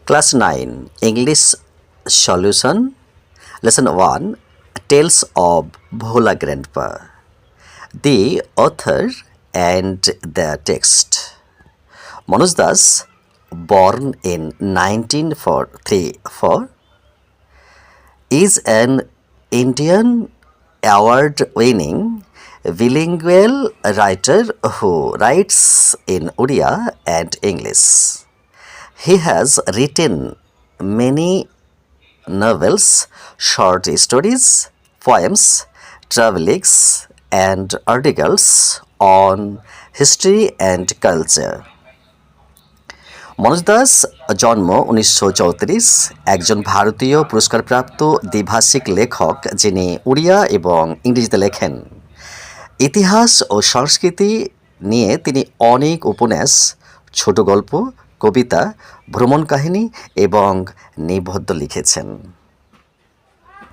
Class 9 English Solution Lesson 1 Tales of Bhola Grandpa. The author and the text. Manoj Das, born in 1934, is an Indian award-winning bilingual writer who writes in Odia and English. He has written many novels, short stories, poems, travelings, and articles on history and culture. Manoj Das জন্ম 1934, একজন ভারতীয় পুরস্কারপ্রাপ্ত দ্বিভাষিক লেখক যিনি উড়িয়া এবং ইংরেজিতে লেখেন। ইতিহাস ও সংস্কৃতি নিয়ে তিনি অনেক উপন্যাস, ছোট গল্প, কবিতা, ভ্রমণ কাহিনী এবং নিবন্ধ লিখেছেন।